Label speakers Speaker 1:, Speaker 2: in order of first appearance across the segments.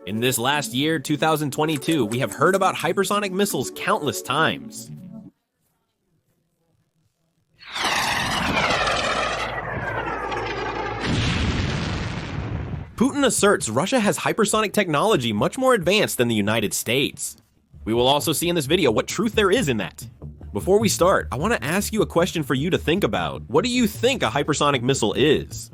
Speaker 1: In this last year, 2022, we have heard about hypersonic missiles countless times. Putin asserts Russia has hypersonic technology much more advanced than the United States. We will also see in this video what truth there is in that. Before we start, I want to ask you a question for you to think about. What do you think a hypersonic missile is?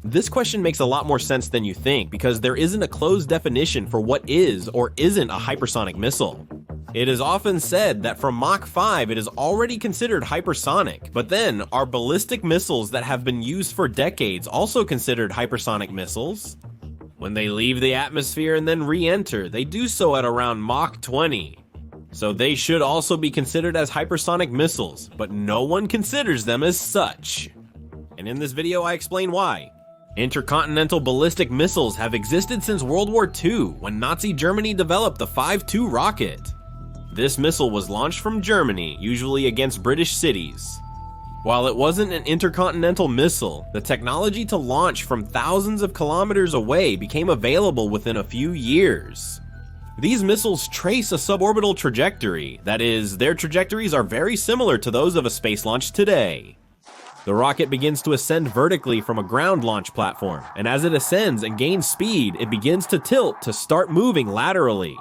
Speaker 1: This question makes a lot more sense than you think because there isn't a closed definition for what is or isn't a hypersonic missile. It is often said that from Mach 5 it is already considered hypersonic, but then are ballistic missiles that have been used for decades also considered hypersonic missiles? When they leave the atmosphere and then re-enter, they do so at around Mach 20. So they should also be considered as hypersonic missiles, but no one considers them as such. And in this video I explain why. Intercontinental ballistic missiles have existed since World War II, when Nazi Germany developed the 5-2 rocket. This missile was launched from Germany, usually against British cities. While it wasn't an intercontinental missile, the technology to launch from thousands of kilometers away became available within a few years. These missiles trace a suborbital trajectory, that is, their trajectories are very similar to those of a space launch today. The rocket begins to ascend vertically from a ground launch platform, and as it ascends and gains speed, it begins to tilt to start moving laterally.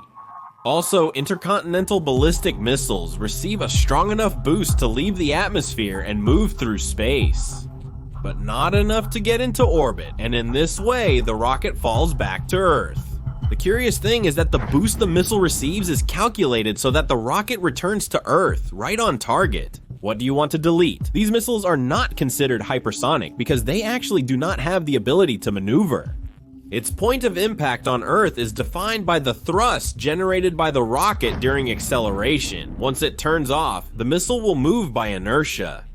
Speaker 1: Also, intercontinental ballistic missiles receive a strong enough boost to leave the atmosphere and move through space, but not enough to get into orbit, and in this way, the rocket falls back to Earth. The curious thing is that the boost the missile receives is calculated so that the rocket returns to Earth, right on target. What do you want to delete? These missiles are not considered hypersonic because they actually do not have the ability to maneuver. Its point of impact on Earth is defined by the thrust generated by the rocket during acceleration. Once it turns off, the missile will move by inertia.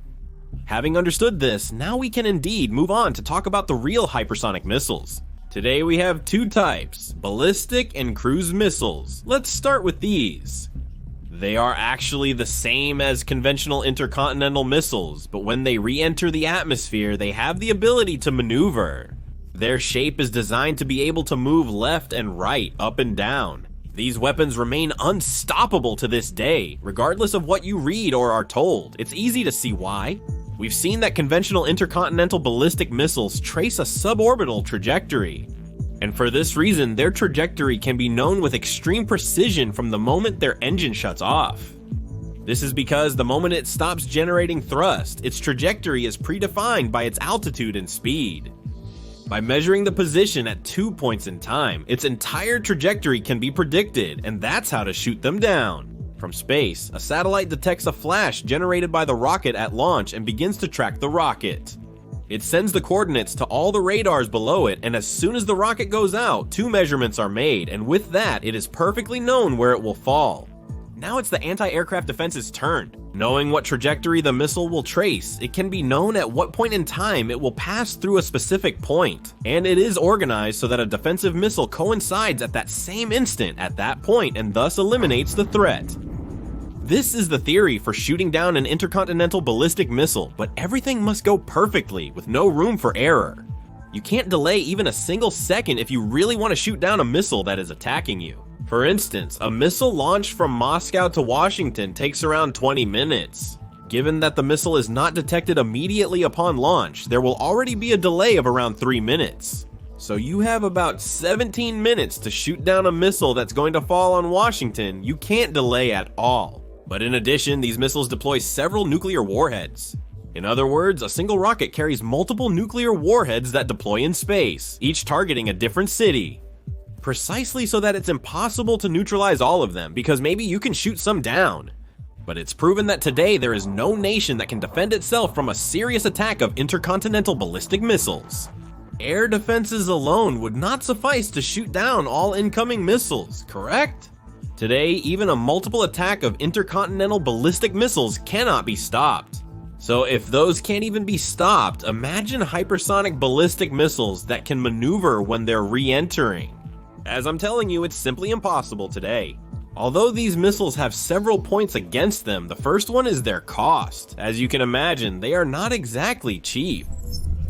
Speaker 1: Having understood this, now we can indeed move on to talk about the real hypersonic missiles. Today we have two types, ballistic and cruise missiles. Let's start with these. They are actually the same as conventional intercontinental missiles, but when they re-enter the atmosphere, they have the ability to maneuver. Their shape is designed to be able to move left and right, up and down. These weapons remain unstoppable to this day, regardless of what you read or are told. It's easy to see why. We've seen that conventional intercontinental ballistic missiles trace a suborbital trajectory. And for this reason, their trajectory can be known with extreme precision from the moment their engine shuts off. This is because the moment it stops generating thrust, its trajectory is predefined by its altitude and speed. By measuring the position at 2 points in time, its entire trajectory can be predicted, and that's how to shoot them down. From space, a satellite detects a flash generated by the rocket at launch and begins to track the rocket. It sends the coordinates to all the radars below it, and as soon as the rocket goes out, 2 measurements are made, and with that, it is perfectly known where it will fall. Now it's the anti-aircraft defense's turn. Knowing what trajectory the missile will trace, it can be known at what point in time it will pass through a specific point, and it is organized so that a defensive missile coincides at that same instant at that point and thus eliminates the threat. This is the theory for shooting down an intercontinental ballistic missile, but everything must go perfectly, with no room for error. You can't delay even a single second if you really want to shoot down a missile that is attacking you. For instance, a missile launched from Moscow to Washington takes around 20 minutes. Given that the missile is not detected immediately upon launch, there will already be a delay of around 3 minutes. So you have about 17 minutes to shoot down a missile that's going to fall on Washington. You can't delay at all. But in addition, these missiles deploy several nuclear warheads. In other words, a single rocket carries multiple nuclear warheads that deploy in space, each targeting a different city. Precisely so that it's impossible to neutralize all of them, because maybe you can shoot some down. But it's proven that today there is no nation that can defend itself from a serious attack of intercontinental ballistic missiles. Air defenses alone would not suffice to shoot down all incoming missiles, correct? Today, even a multiple attack of intercontinental ballistic missiles cannot be stopped. So if those can't even be stopped, imagine hypersonic ballistic missiles that can maneuver when they're re-entering. As I'm telling you, it's simply impossible today. Although these missiles have several points against them, the first one is their cost. As you can imagine, they are not exactly cheap.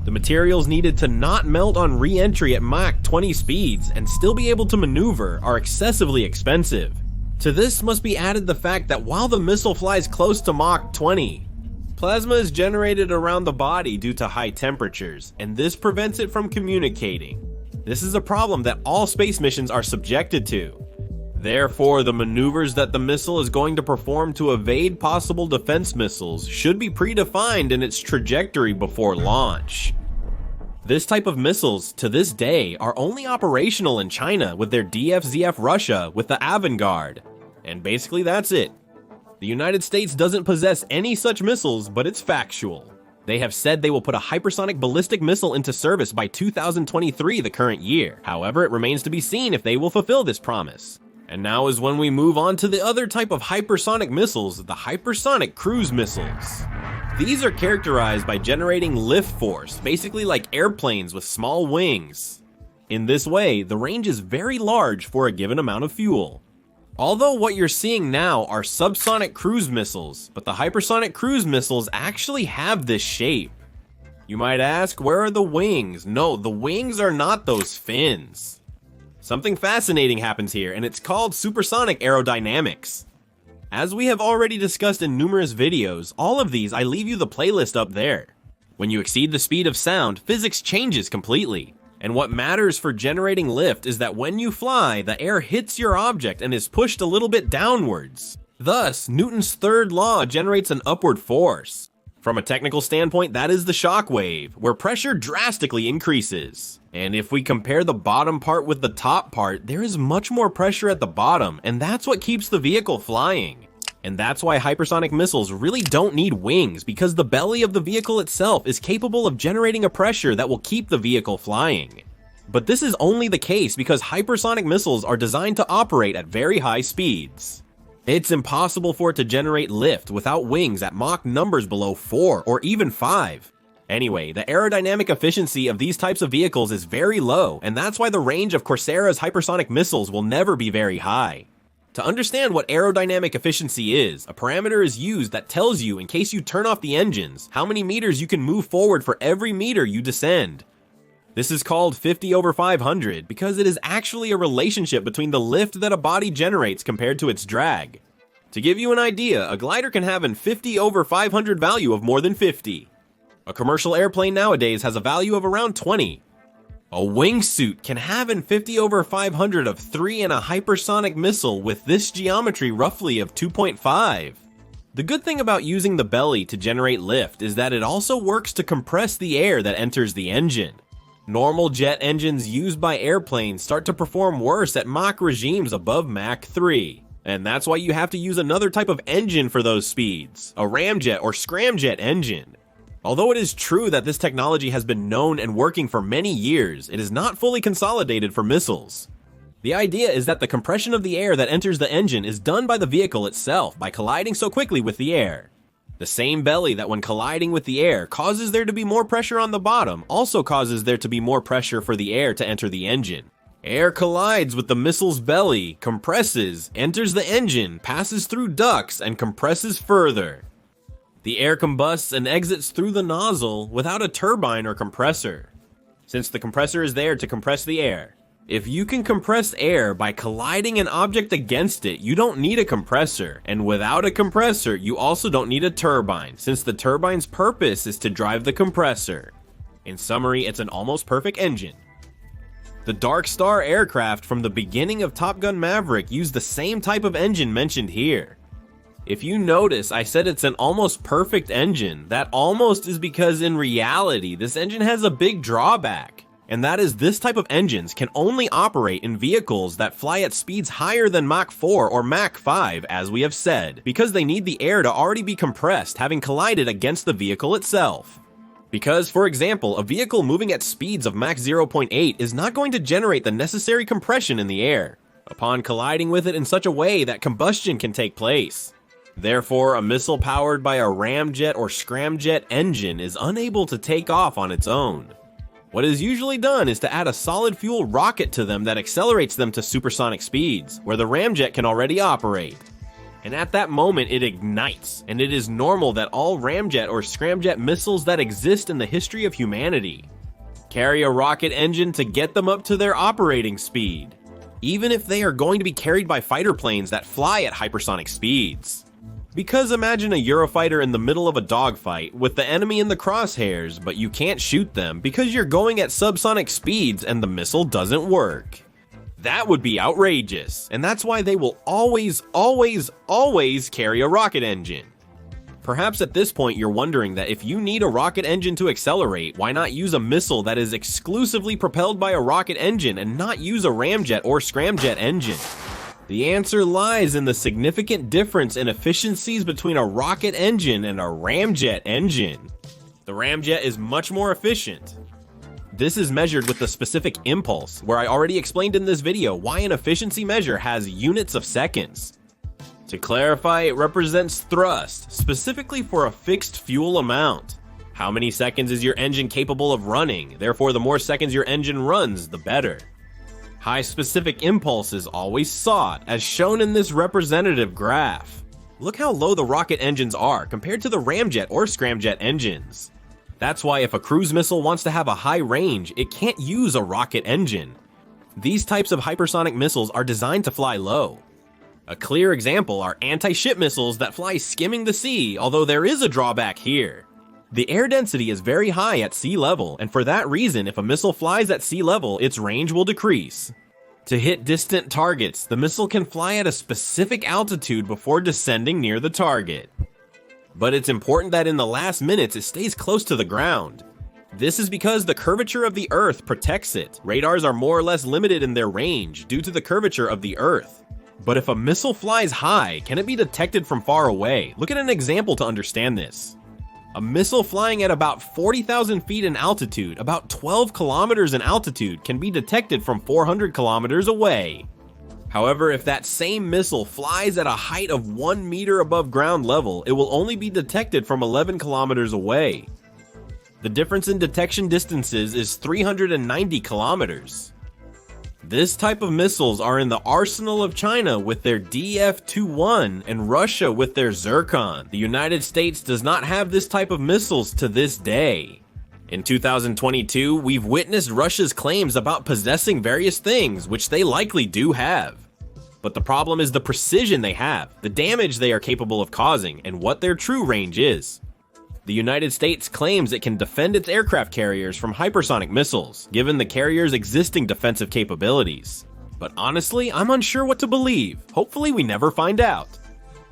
Speaker 1: The materials needed to not melt on re-entry at Mach 20 speeds and still be able to maneuver are excessively expensive. To this must be added the fact that while the missile flies close to Mach 20, plasma is generated around the body due to high temperatures, and this prevents it from communicating. This is a problem that all space missions are subjected to. Therefore, the maneuvers that the missile is going to perform to evade possible defense missiles should be predefined in its trajectory before launch. This type of missiles, to this day, are only operational in China with their DFZF Russia with the Avangard. And basically that's it. The United States doesn't possess any such missiles, but it's factual. They have said they will put a hypersonic ballistic missile into service by 2023, the current year. However, it remains to be seen if they will fulfill this promise. And now is when we move on to the other type of hypersonic missiles, the hypersonic cruise missiles. These are characterized by generating lift force, basically like airplanes with small wings. In this way, the range is very large for a given amount of fuel. Although what you're seeing now are subsonic cruise missiles, but the hypersonic cruise missiles actually have this shape. You might ask, where are the wings? No, the wings are not those fins. Something fascinating happens here, and it's called supersonic aerodynamics. As we have already discussed in numerous videos, all of these I leave you the playlist up there. When you exceed the speed of sound, physics changes completely. And what matters for generating lift is that when you fly, the air hits your object and is pushed a little bit downwards. Thus, Newton's third law generates an upward force. From a technical standpoint, that is the shock wave, where pressure drastically increases. And if we compare the bottom part with the top part, there is much more pressure at the bottom, and that's what keeps the vehicle flying. And that's why hypersonic missiles really don't need wings, because the belly of the vehicle itself is capable of generating a pressure that will keep the vehicle flying. But this is only the case because hypersonic missiles are designed to operate at very high speeds. It's impossible for it to generate lift without wings at Mach numbers below 4 or even 5. Anyway, the aerodynamic efficiency of these types of vehicles is very low, and that's why the range of Coursera's hypersonic missiles will never be very high. To understand what aerodynamic efficiency is, a parameter is used that tells you, in case you turn off the engines, how many meters you can move forward for every meter you descend. This is called 50/500 because it is actually a relationship between the lift that a body generates compared to its drag. To give you an idea, a glider can have an 50/500 value of more than 50. A commercial airplane nowadays has a value of around 20. A wingsuit can have an 50/500 of 3 and a hypersonic missile with this geometry roughly of 2.5. The good thing about using the belly to generate lift is that it also works to compress the air that enters the engine. Normal jet engines used by airplanes start to perform worse at Mach regimes above Mach 3. And that's why you have to use another type of engine for those speeds, a ramjet or scramjet engine. Although it is true that this technology has been known and working for many years, it is not fully consolidated for missiles. The idea is that the compression of the air that enters the engine is done by the vehicle itself by colliding so quickly with the air. The same belly that when colliding with the air causes there to be more pressure on the bottom also causes there to be more pressure for the air to enter the engine. Air collides with the missile's belly, compresses, enters the engine, passes through ducts, and compresses further. The air combusts and exits through the nozzle without a turbine or compressor, since the compressor is there to compress the air. If you can compress air by colliding an object against it, you don't need a compressor, and without a compressor, you also don't need a turbine, since the turbine's purpose is to drive the compressor. In summary, it's an almost perfect engine. The Dark Star aircraft from the beginning of Top Gun Maverick used the same type of engine mentioned here. If you notice, I said it's an almost perfect engine. That almost is because in reality, this engine has a big drawback. And that is this type of engines can only operate in vehicles that fly at speeds higher than Mach 4 or Mach 5, as we have said, because they need the air to already be compressed, having collided against the vehicle itself. Because, for example, a vehicle moving at speeds of Mach 0.8 is not going to generate the necessary compression in the air, upon colliding with it in such a way that combustion can take place. Therefore, a missile powered by a ramjet or scramjet engine is unable to take off on its own. What is usually done is to add a solid fuel rocket to them that accelerates them to supersonic speeds, where the ramjet can already operate. And at that moment, it ignites, and it is normal that all ramjet or scramjet missiles that exist in the history of humanity carry a rocket engine to get them up to their operating speed, even if they are going to be carried by fighter planes that fly at hypersonic speeds. Because imagine a Eurofighter in the middle of a dogfight with the enemy in the crosshairs, but you can't shoot them because you're going at subsonic speeds and the missile doesn't work. That would be outrageous, and that's why they will always carry a rocket engine. Perhaps at this point you're wondering that if you need a rocket engine to accelerate, why not use a missile that is exclusively propelled by a rocket engine and not use a ramjet or scramjet engine? The answer lies in the significant difference in efficiencies between a rocket engine and a ramjet engine. The ramjet is much more efficient. This is measured with the specific impulse, where I already explained in this video why an efficiency measure has units of seconds. To clarify, it represents thrust, specifically for a fixed fuel amount. How many seconds is your engine capable of running? Therefore, the more seconds your engine runs, the better. High specific impulse is always sought, as shown in this representative graph. Look how low the rocket engines are compared to the ramjet or scramjet engines. That's why if a cruise missile wants to have a high range, it can't use a rocket engine. These types of hypersonic missiles are designed to fly low. A clear example are anti-ship missiles that fly skimming the sea, although there is a drawback here. The air density is very high at sea level, and for that reason, if a missile flies at sea level, its range will decrease. To hit distant targets, the missile can fly at a specific altitude before descending near the target. But it's important that in the last minutes it stays close to the ground. This is because the curvature of the Earth protects it. Radars are more or less limited in their range due to the curvature of the Earth. But if a missile flies high, can it be detected from far away? Look at an example to understand this. A missile flying at about 40,000 feet in altitude, about 12 kilometers in altitude, can be detected from 400 kilometers away. However, if that same missile flies at a height of 1 meter above ground level, it will only be detected from 11 kilometers away. The difference in detection distances is 390 kilometers. This type of missiles are in the arsenal of China with their DF-21 and Russia with their Zircon. The United States does not have this type of missiles to this day. In 2022, we've witnessed Russia's claims about possessing various things, which they likely do have. But the problem is the precision they have, the damage they are capable of causing, and what their true range is. The United States claims it can defend its aircraft carriers from hypersonic missiles, given the carrier's existing defensive capabilities. But honestly, I'm unsure what to believe. Hopefully we never find out.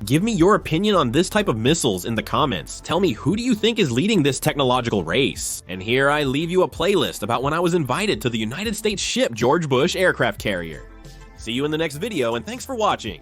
Speaker 1: Give me your opinion on this type of missiles in the comments. Tell me, who do you think is leading this technological race? And here I leave you a playlist about when I was invited to the United States ship George Bush aircraft carrier. See you in the next video, and thanks for watching.